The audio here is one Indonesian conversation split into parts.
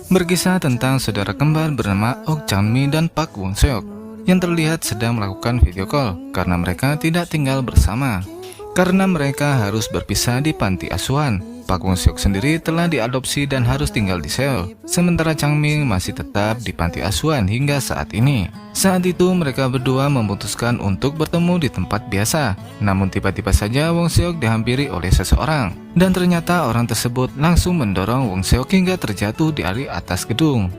Berkisah tentang saudara kembar bernama Ok Chang-mi dan Park Won-seok yang terlihat sedang melakukan video call karena mereka tidak tinggal bersama. Karena mereka harus berpisah di panti asuhan, Park Won-seok sendiri telah diadopsi dan harus tinggal di Seoul, sementara Chang-mi masih tetap di panti asuhan hingga saat ini. Saat itu mereka berdua memutuskan untuk bertemu di tempat biasa, namun tiba-tiba saja Won-seok dihampiri oleh seseorang, dan ternyata orang tersebut langsung mendorong Won-seok hingga terjatuh dari atas gedung.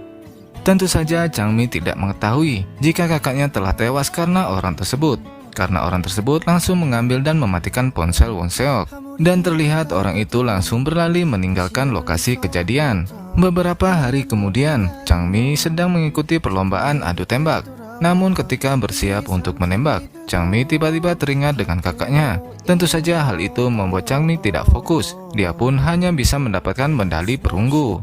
Tentu saja Chang-mi tidak mengetahui jika kakaknya telah tewas karena orang tersebut. Karena orang tersebut langsung mengambil dan mematikan ponsel Won-seok, dan terlihat orang itu langsung berlari meninggalkan lokasi kejadian. Beberapa hari kemudian, Chang-mi sedang mengikuti perlombaan adu tembak. Namun ketika bersiap untuk menembak, Chang-mi tiba-tiba teringat dengan kakaknya. Tentu saja hal itu membuat Chang-mi tidak fokus. Dia pun hanya bisa mendapatkan medali perunggu.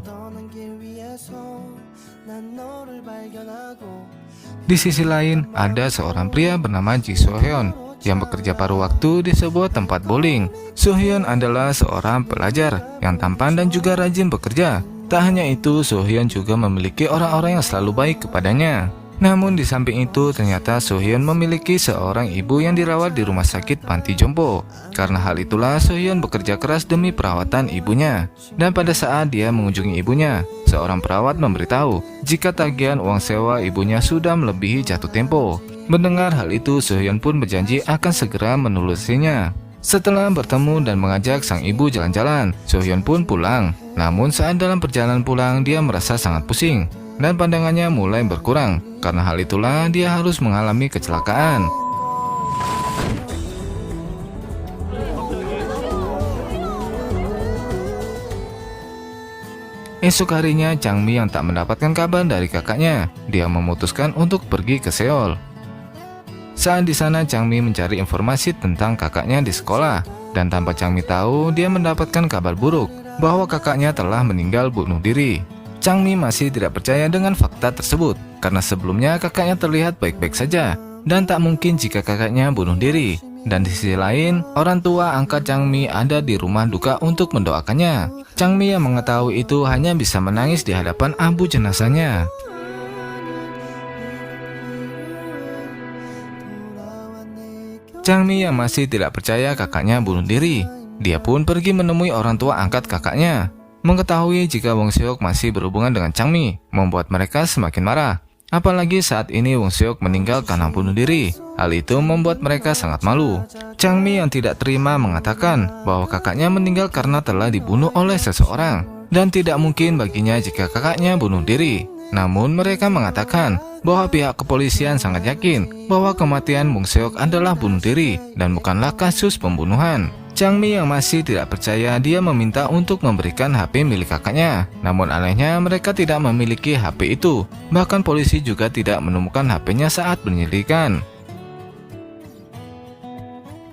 Di sisi lain, ada seorang pria bernama Ji So-hyun yang bekerja paruh waktu di sebuah tempat bowling. So-hyun adalah seorang pelajar yang tampan dan juga rajin bekerja. Tak hanya itu, So-hyun juga memiliki orang-orang yang selalu baik kepadanya. Namun di samping itu, ternyata So-hyun memiliki seorang ibu yang dirawat di rumah sakit panti jompo. Karena hal itulah So-hyun bekerja keras demi perawatan ibunya. Dan pada saat dia mengunjungi ibunya, seorang perawat memberitahu jika tagihan uang sewa ibunya sudah melebihi jatuh tempo. Mendengar hal itu, So-hyun pun berjanji akan segera menelusinya. Setelah bertemu dan mengajak sang ibu jalan-jalan, So-hyun pun pulang. Namun saat dalam perjalanan pulang, dia merasa sangat pusing dan pandangannya mulai berkurang. Karena hal itulah dia harus mengalami kecelakaan. Esok harinya, Chang-mi yang tak mendapatkan kabar dari kakaknya, dia memutuskan untuk pergi ke Seoul. Saat di sana, Chang-mi mencari informasi tentang kakaknya di sekolah, dan tanpa Chang-mi tahu, dia mendapatkan kabar buruk bahwa kakaknya telah meninggal bunuh diri. Chang-mi masih tidak percaya dengan fakta tersebut, karena sebelumnya kakaknya terlihat baik-baik saja, dan tak mungkin jika kakaknya bunuh diri. Dan di sisi lain, orang tua angkat Chang-mi ada di rumah duka untuk mendoakannya. Chang-mi yang mengetahui itu hanya bisa menangis di hadapan abu jenazahnya. Chang-mi yang masih tidak percaya kakaknya bunuh diri, dia pun pergi menemui orang tua angkat kakaknya. Mengetahui jika Won-seok masih berhubungan dengan Chang-mi membuat mereka semakin marah. Apalagi saat ini Won-seok meninggal karena bunuh diri. Hal itu membuat mereka sangat malu. Chang-mi yang tidak terima mengatakan bahwa kakaknya meninggal karena telah dibunuh oleh seseorang, dan tidak mungkin baginya jika kakaknya bunuh diri. Namun mereka mengatakan bahwa pihak kepolisian sangat yakin bahwa kematian Won-seok adalah bunuh diri dan bukanlah kasus pembunuhan. Chang-mi yang masih tidak percaya, dia meminta untuk memberikan HP milik kakaknya. Namun anehnya mereka tidak memiliki HP itu. Bahkan polisi juga tidak menemukan HP-nya saat penyelidikan.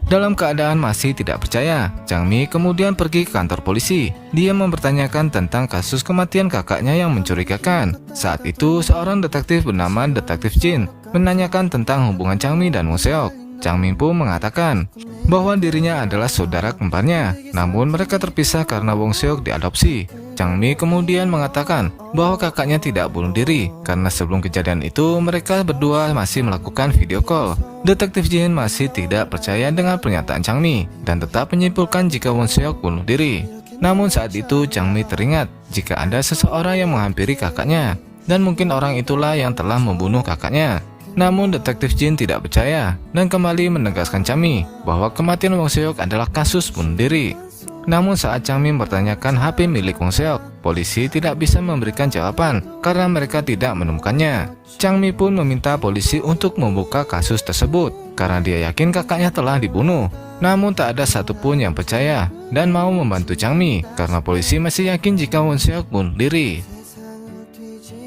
Dalam keadaan masih tidak percaya, Chang-mi kemudian pergi ke kantor polisi. Dia mempertanyakan tentang kasus kematian kakaknya yang mencurigakan. Saat itu seorang detektif bernama Detektif Jin menanyakan tentang hubungan Chang-mi dan Won-seok. Chang-mi pun mengatakan bahwa dirinya adalah saudara kembarnya, namun mereka terpisah karena Won-seok diadopsi. Chang-mi kemudian mengatakan bahwa kakaknya tidak bunuh diri karena sebelum kejadian itu mereka berdua masih melakukan video call. Detektif Jin masih tidak percaya dengan pernyataan Chang-mi dan tetap menyimpulkan jika Won-seok bunuh diri. Namun saat itu Chang-mi teringat jika ada seseorang yang menghampiri kakaknya, dan mungkin orang itulah yang telah membunuh kakaknya. Namun Detektif Jin tidak percaya dan kembali menegaskan Chang-mi bahwa kematian Won-seok adalah kasus bunuh diri. Namun saat Chang-mi mempertanyakan HP milik Won-seok, polisi tidak bisa memberikan jawaban karena mereka tidak menemukannya. Chang-mi pun meminta polisi untuk membuka kasus tersebut karena dia yakin kakaknya telah dibunuh. Namun tak ada satupun yang percaya dan mau membantu Chang-mi karena polisi masih yakin jika Won-seok bunuh diri.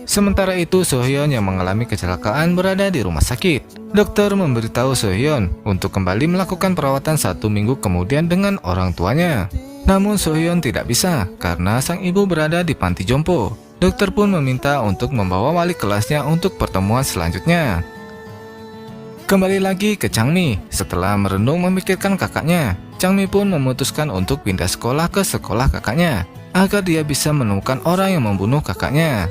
Sementara itu, So-hyun yang mengalami kecelakaan berada di rumah sakit. Dokter memberitahu So-hyun untuk kembali melakukan perawatan 1 minggu kemudian dengan orang tuanya. Namun So-hyun tidak bisa karena sang ibu berada di panti jompo. Dokter pun meminta untuk membawa wali kelasnya untuk pertemuan selanjutnya. Kembali lagi ke Changmi. Setelah merenung memikirkan kakaknya, Changmi pun memutuskan untuk pindah sekolah ke sekolah kakaknya agar dia bisa menemukan orang yang membunuh kakaknya.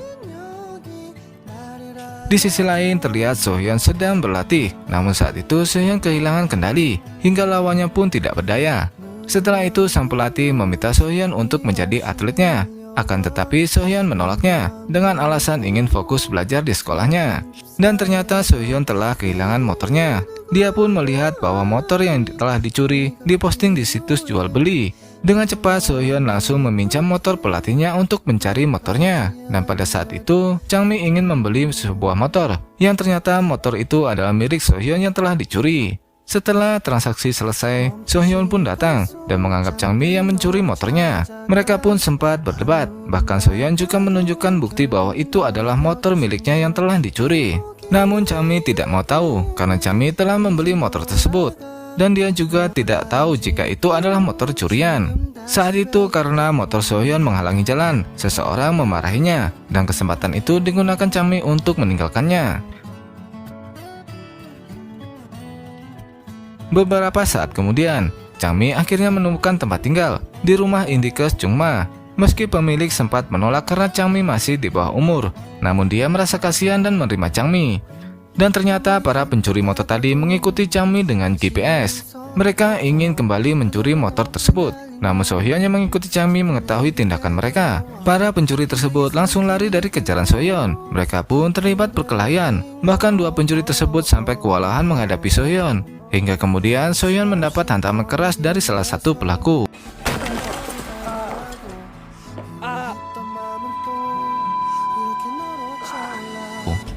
Di sisi lain terlihat Sohyun sedang berlatih, namun saat itu Sohyun kehilangan kendali hingga lawannya pun tidak berdaya. Setelah itu sang pelatih meminta Sohyun untuk menjadi atletnya. Akan tetapi Sohyun menolaknya dengan alasan ingin fokus belajar di sekolahnya. Dan ternyata Sohyun telah kehilangan motornya. Dia pun melihat bahwa motor yang telah dicuri diposting di situs jual beli. Dengan cepat Sohyun langsung meminjam motor pelatihnya untuk mencari motornya. Dan pada saat itu Changmi ingin membeli sebuah motor yang ternyata motor itu adalah milik Sohyun yang telah dicuri. Setelah transaksi selesai, Sohyun pun datang dan menganggap Changmi yang mencuri motornya. Mereka pun sempat berdebat, bahkan Sohyun juga menunjukkan bukti bahwa itu adalah motor miliknya yang telah dicuri. Namun Changmi tidak mau tahu karena Changmi telah membeli motor tersebut dan dia juga tidak tahu jika itu adalah motor curian. Saat itu karena motor Sohyun menghalangi jalan, seseorang memarahinya dan kesempatan itu digunakan Changmi untuk meninggalkannya. Beberapa saat kemudian, Changmi akhirnya menemukan tempat tinggal di rumah Indikes Chungma. Meski pemilik sempat menolak karena Changmi masih di bawah umur, namun dia merasa kasihan dan menerima Changmi. Dan ternyata para pencuri motor tadi mengikuti Changmi dengan GPS. Mereka ingin kembali mencuri motor tersebut, namun Sohyun yang mengikuti Changmi mengetahui tindakan mereka. Para pencuri tersebut langsung lari dari kejaran Sohyun. Mereka pun terlibat perkelahian. Bahkan dua pencuri tersebut sampai kewalahan menghadapi Sohyun. Hingga kemudian Sohyun mendapat hantaman keras dari salah satu pelaku.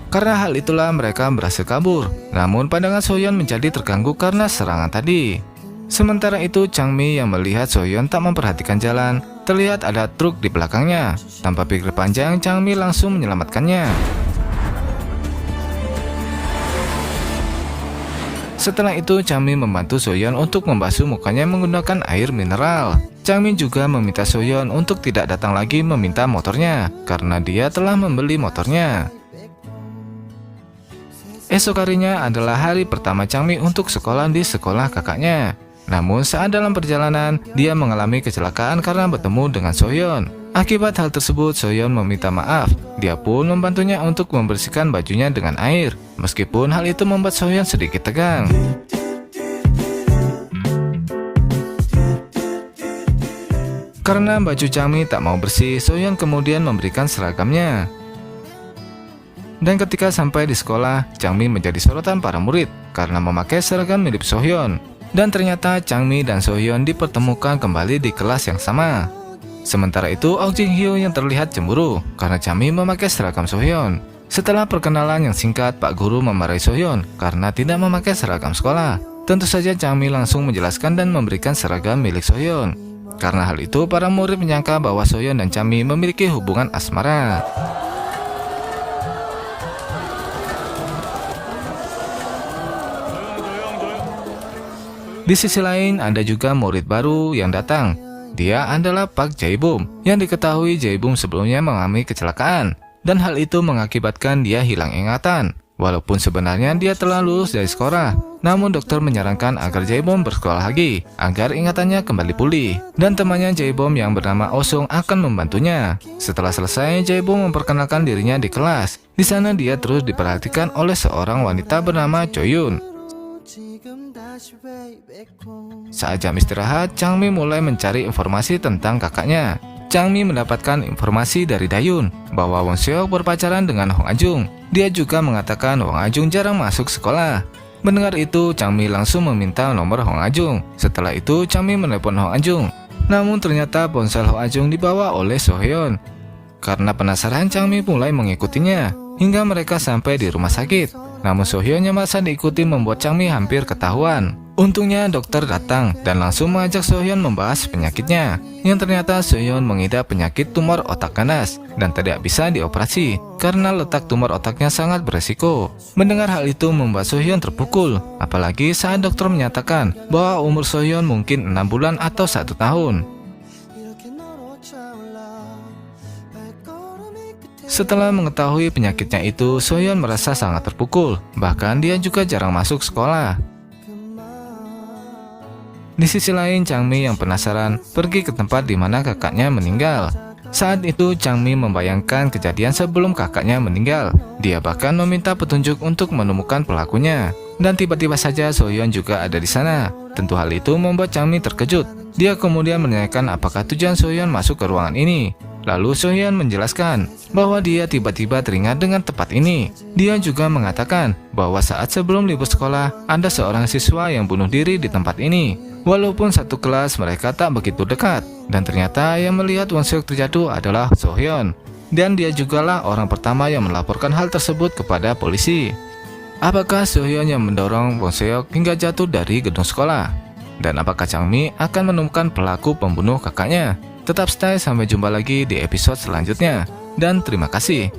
Karena hal itulah mereka berhasil kabur. Namun pandangan Sohyun menjadi terganggu karena serangan tadi. Sementara itu Changmi yang melihat Sohyun tak memperhatikan jalan, terlihat ada truk di belakangnya. Tanpa pikir panjang, Changmi langsung menyelamatkannya. Setelah itu Changmi membantu Sohyun untuk membasuh mukanya menggunakan air mineral. Changmi juga meminta Sohyun untuk tidak datang lagi meminta motornya karena dia telah membeli motornya. Esok harinya adalah hari pertama Changmi untuk sekolah di sekolah kakaknya. Namun saat dalam perjalanan, dia mengalami kecelakaan karena bertemu dengan Sohyun. Akibat hal tersebut, Sohyun meminta maaf. Dia pun membantunya untuk membersihkan bajunya dengan air. Meskipun hal itu membuat Sohyun sedikit tegang. Karena baju Changmi tak mau bersih, Sohyun kemudian memberikan seragamnya. Dan ketika sampai di sekolah, Changmi menjadi sorotan para murid karena memakai seragam mirip Sohyun. Dan ternyata Changmi dan Sohyun dipertemukan kembali di kelas yang sama. Sementara itu, Ok Jin Hyo yang terlihat cemburu karena Changmi memakai seragam Sohyun. Setelah perkenalan yang singkat, Pak Guru memarahi Sohyun karena tidak memakai seragam sekolah. Tentu saja Changmi langsung menjelaskan dan memberikan seragam milik Sohyun. Karena hal itu, para murid menyangka bahwa Sohyun dan Changmi memiliki hubungan asmara. Di sisi lain, ada juga murid baru yang datang. Dia adalah Park Jae-bum, yang diketahui Jae-bum sebelumnya mengalami kecelakaan. Dan hal itu mengakibatkan dia hilang ingatan. Walaupun sebenarnya dia telah lulus dari sekolah, namun dokter menyarankan agar Jae-bum bersekolah lagi, agar ingatannya kembali pulih. Dan temannya Jae-bum yang bernama Oh-sung akan membantunya. Setelah selesai, Jae-bum memperkenalkan dirinya di kelas. Di sana dia terus diperhatikan oleh seorang wanita bernama Choi-yun. Saat jam istirahat, Changmi mulai mencari informasi tentang kakaknya. Changmi mendapatkan informasi dari Dayun bahwa Won Seok berpacaran dengan Hong Ajung. Dia juga mengatakan Hong Ajung jarang masuk sekolah. Mendengar itu, Changmi langsung meminta nomor Hong Ajung. Setelah itu, Changmi menelepon Hong Ajung. Namun ternyata ponsel Hong Ajung dibawa oleh Sohyun. Karena penasaran, Changmi mulai mengikutinya hingga mereka sampai di rumah sakit. Namun Sohyun yang masa diikuti membuat Changmi hampir ketahuan. Untungnya dokter datang dan langsung mengajak Sohyun membahas penyakitnya. Yang ternyata Sohyun mengidap penyakit tumor otak ganas dan tidak bisa dioperasi karena letak tumor otaknya sangat beresiko. Mendengar hal itu membuat Sohyun terpukul, apalagi saat dokter menyatakan bahwa umur Sohyun mungkin 6 bulan atau 1 tahun. Setelah mengetahui penyakitnya itu, Soyeon merasa sangat terpukul. Bahkan dia juga jarang masuk sekolah. Di sisi lain, Changmi yang penasaran pergi ke tempat di mana kakaknya meninggal. Saat itu, Changmi membayangkan kejadian sebelum kakaknya meninggal. Dia bahkan meminta petunjuk untuk menemukan pelakunya. Dan tiba-tiba saja Soyeon juga ada di sana. Tentu hal itu membuat Changmi terkejut. Dia kemudian menanyakan apakah tujuan Soyeon masuk ke ruangan ini. Lalu Soyeon menjelaskan bahwa dia tiba-tiba teringat dengan tempat ini. Dia juga mengatakan bahwa saat sebelum libur sekolah, ada seorang siswa yang bunuh diri di tempat ini. Walaupun satu kelas, mereka tak begitu dekat. Dan ternyata yang melihat Won Seok terjatuh adalah Soyeon. Dan dia jugalah orang pertama yang melaporkan hal tersebut kepada polisi. Apakah Soyeon yang mendorong Won Seok hingga jatuh dari gedung sekolah? Dan apakah Changmi akan menemukan pelaku pembunuh kakaknya? Tetap stay, sampai jumpa lagi di episode selanjutnya. Dan terima kasih.